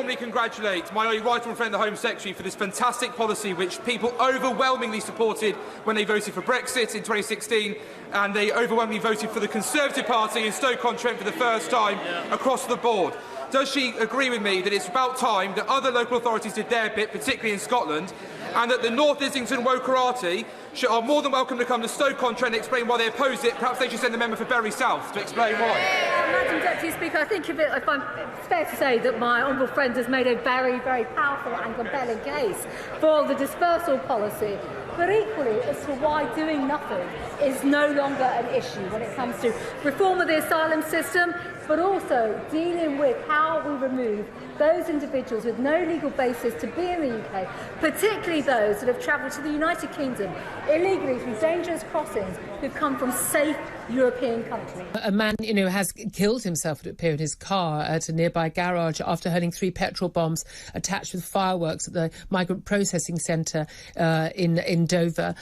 formally congratulate my right honourable friend, the Home Secretary, for this fantastic policy which people overwhelmingly supported when they voted for Brexit in 2016, and they overwhelmingly voted for the Conservative Party in Stoke-on-Trent for the first time across the board. Does she agree with me that it's about time that other local authorities did their bit, particularly in Scotland, and that the North Islington Wokarati are more than welcome to come to Stoke-on-Trent and explain why they oppose it? Perhaps they should send a member for Bury South to explain why. Madam Deputy Speaker, I think it's fair to say that my honourable friend has made a very, very powerful and compelling case for the dispersal policy. But equally, as to why doing nothing is no longer an issue when it comes to reform of the asylum system, but also dealing with how we remove those individuals with no legal basis to be in the UK, particularly those that have travelled to the United Kingdom illegally through dangerous crossings who've come from safe European countries. A man, has killed himself, it appeared, in his car at a nearby garage after hurling 3 petrol bombs attached with fireworks at the migrant processing centre in Dover.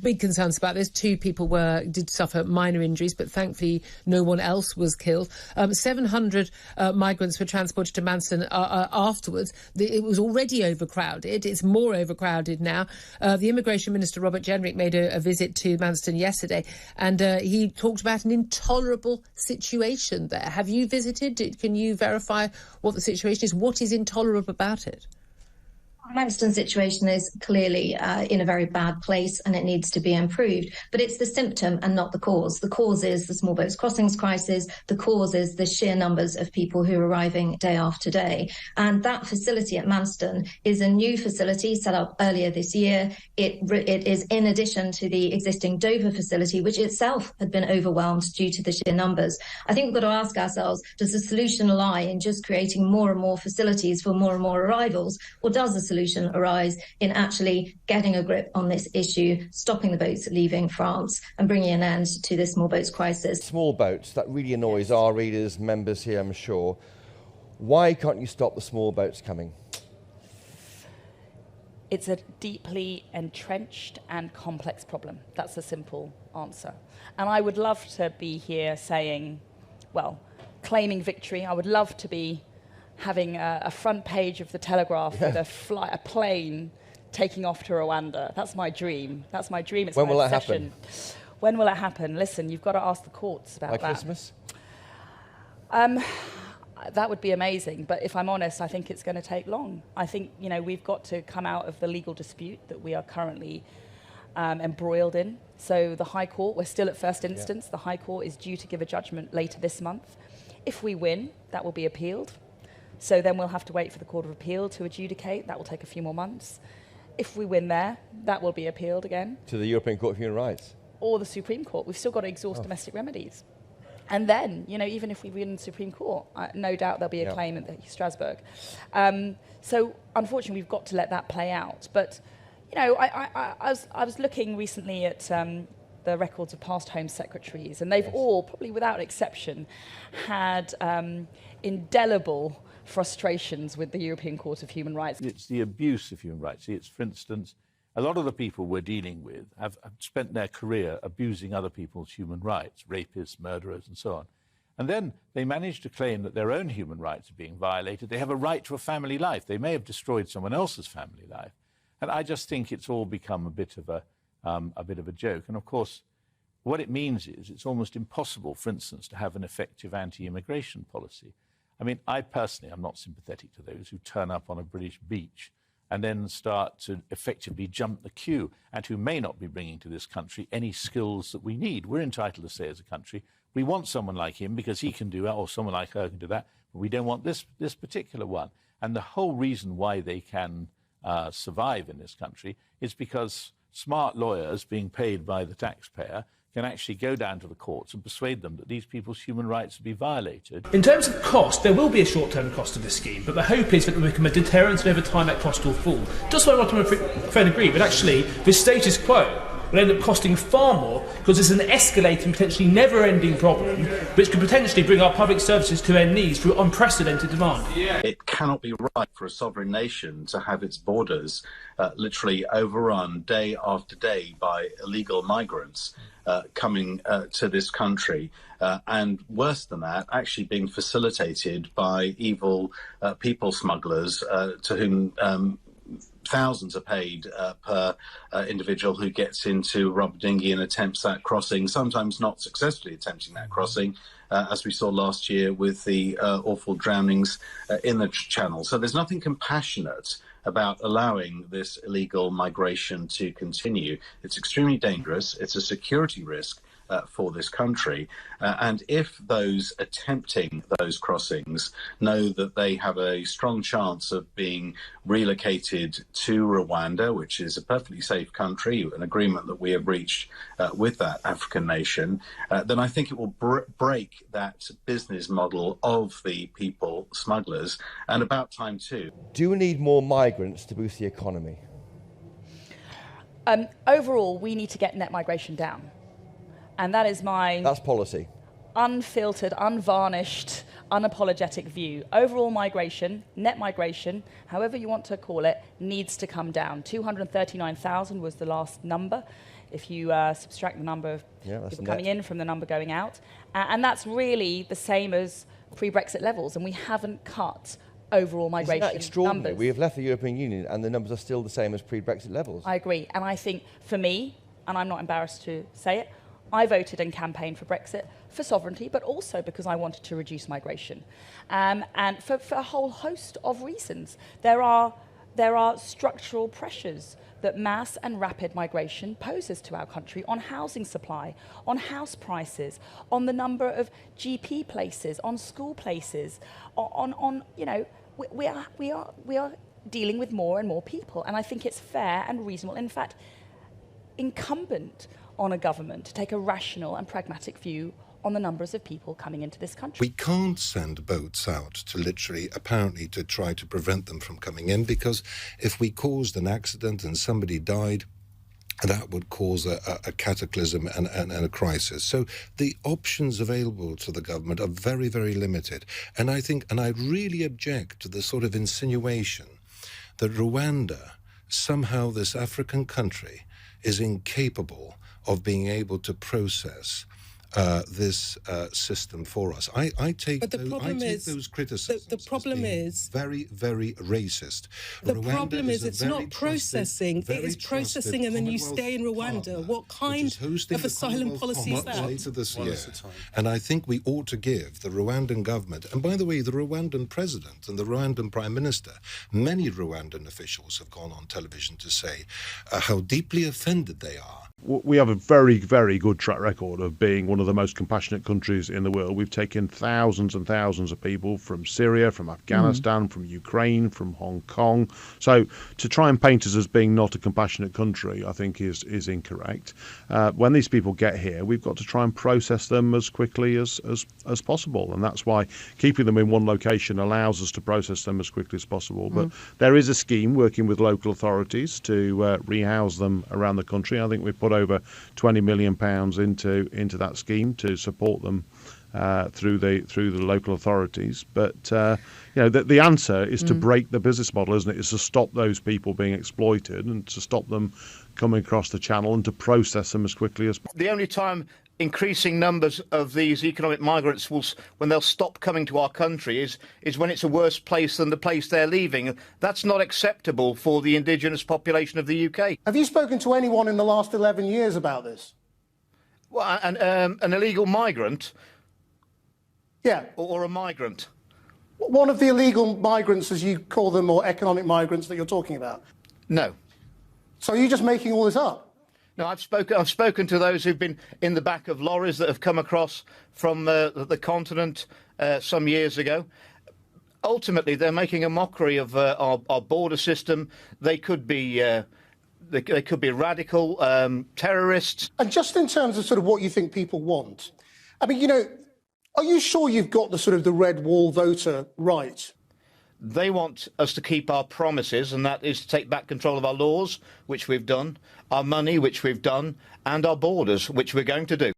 Big concerns about this. 2 people did suffer minor injuries, but thankfully no one else was killed. 700 migrants were transported to Manston afterwards. It was already overcrowded. It's more overcrowded now. The Immigration Minister, Robert Jenrick, made a visit to Manston yesterday, and he talked about an intolerable situation there. Have you visited? Can you verify what the situation is? What is intolerable about it? Manston's situation is clearly in a very bad place and it needs to be improved. But it's the symptom and not the cause. The cause is the small boats crossings crisis. The cause is the sheer numbers of people who are arriving day after day. And that facility at Manston is a new facility set up earlier this year. It is in addition to the existing Dover facility, which itself had been overwhelmed due to the sheer numbers. I think we've got to ask ourselves, does the solution lie in just creating more and more facilities for more and more arrivals, or does the solution arise in actually getting a grip on this issue, stopping the boats leaving France and bringing an end to this small boats crisis? Small boats, that really annoys our readers, members here, I'm sure. Why can't you stop the small boats coming? It's a deeply entrenched and complex problem. That's a simple answer. And I would love to be here saying, claiming victory. I would love to be having a front page of the Telegraph with a plane taking off to Rwanda. That's my dream. That's my dream. It's when my will obsession. that happen? When will it happen? Listen, you've got to ask the courts about that. By Christmas? That would be amazing. But if I'm honest, I think it's going to take long. I think, we've got to come out of the legal dispute that we are currently embroiled in. So the High Court, we're still at first instance. The High Court is due to give a judgment later this month. If we win, that will be appealed. So then we'll have to wait for the Court of Appeal to adjudicate. That will take a few more months. If we win there, that will be appealed again. To the European Court of Human Rights? Or the Supreme Court. We've still got to exhaust domestic remedies. And then, even if we win the Supreme Court, no doubt there'll be a claim at Strasbourg. So unfortunately, we've got to let that play out. But, I was looking recently at the records of past Home Secretaries, and they've all, probably without exception, had indelible frustrations with the European Court of Human Rights. It's the abuse of human rights. It's, for instance, a lot of the people we're dealing with have spent their career abusing other people's human rights, rapists, murderers, and so on. And then they manage to claim that their own human rights are being violated. They have a right to a family life. They may have destroyed someone else's family life. And I just think it's all become a bit of a joke. And of course, what it means is it's almost impossible, for instance, to have an effective anti-immigration policy. I mean, I personally am not sympathetic to those who turn up on a British beach and then start to effectively jump the queue and who may not be bringing to this country any skills that we need. We're entitled to say as a country, we want someone like him because he can do that, or someone like her can do that, but we don't want this particular one. And the whole reason why they can survive in this country is because smart lawyers being paid by the taxpayer can actually go down to the courts and persuade them that these people's human rights will be violated. In terms of cost, there will be a short-term cost of this scheme, but the hope is that it will become a deterrent and over time that cost will fall. Just so I want to friend agree, but actually, the status quo will end up costing far more, because it's an escalating, potentially never-ending problem, which could potentially bring our public services to their knees through unprecedented demand. It cannot be right for a sovereign nation to have its borders literally overrun day after day by illegal migrants coming to this country, and worse than that, actually being facilitated by evil people smugglers to whom thousands are paid per individual who gets into rubber dinghy and attempts that crossing, sometimes not successfully attempting that crossing, as we saw last year with the awful drownings in the channel. So there's nothing compassionate about allowing this illegal migration to continue. It's extremely dangerous. It's a security risk for this country. And if those attempting those crossings know that they have a strong chance of being relocated to Rwanda, which is a perfectly safe country, an agreement that we have reached with that African nation, then I think it will break that business model of the people smugglers, and about time too. Do we need more migrants to boost the economy? Overall, we need to get net migration down. And that is That's policy. Unfiltered, unvarnished, unapologetic view. Overall migration, net migration, however you want to call it, needs to come down. 239,000 was the last number, if you subtract the number of people coming in from the number going out. And that's really the same as pre-Brexit levels, and we haven't cut overall migration Isn't that extraordinary? numbers. We have left the European Union and the numbers are still the same as pre-Brexit levels. I agree, and I think for me, and I'm not embarrassed to say it, I voted and campaigned for Brexit for sovereignty, but also because I wanted to reduce migration. And for a whole host of reasons. There are structural pressures that mass and rapid migration poses to our country on housing supply, on house prices, on the number of GP places, on school places, on you know, we are dealing with more and more people. And I think it's fair and reasonable, in fact, incumbent on a government to take a rational and pragmatic view on the numbers of people coming into this country. We can't send boats out to literally, apparently, to try to prevent them from coming in, because if we caused an accident and somebody died, that would cause a cataclysm and a crisis. So the options available to the government are very, very limited. And I think, and I really object to the sort of insinuation that Rwanda, somehow this African country, is incapable of being able to process this system for us. I take those criticisms the problem as very, very racist. The problem is it's not processing, it is processing and then you stay in Rwanda. What kind of asylum policy is that? Later this year. And I think we ought to give the Rwandan government, and by the way, the Rwandan president and the Rwandan prime minister, many Rwandan officials have gone on television to say how deeply offended they are. We have a very, very good track record of being one of the most compassionate countries in the world. We've taken thousands and thousands of people from Syria, from Afghanistan, from Ukraine, from Hong Kong. So to try and paint us as being not a compassionate country, I think is incorrect. When these people get here, we've got to try and process them as quickly as possible. And that's why keeping them in one location allows us to process them as quickly as possible. But there is a scheme working with local authorities to rehouse them around the country. I think we've put over £20 million into that scheme to support them through the local authorities. But the answer is to break the business model, isn't it? Is to stop those people being exploited and to stop them coming across the channel and to process them as quickly as possible. The only time increasing numbers of these economic migrants when they'll stop coming to our country is when it's a worse place than the place they're leaving. That's not acceptable for the indigenous population of the UK. Have you spoken to anyone in the last 11 years about this? Well, an illegal migrant? Yeah. Or a migrant? One of the illegal migrants, as you call them, or economic migrants that you're talking about? No. So are you just making all this up? No, I've spoken to those who've been in the back of lorries that have come across from the continent some years ago. Ultimately, they're making a mockery of our border system. They could be radical terrorists. And just in terms of sort of what you think people want, I mean, are you sure you've got the sort of the red wall voter right? They want us to keep our promises, and that is to take back control of our laws, which we've done, our money, which we've done, and our borders, which we're going to do.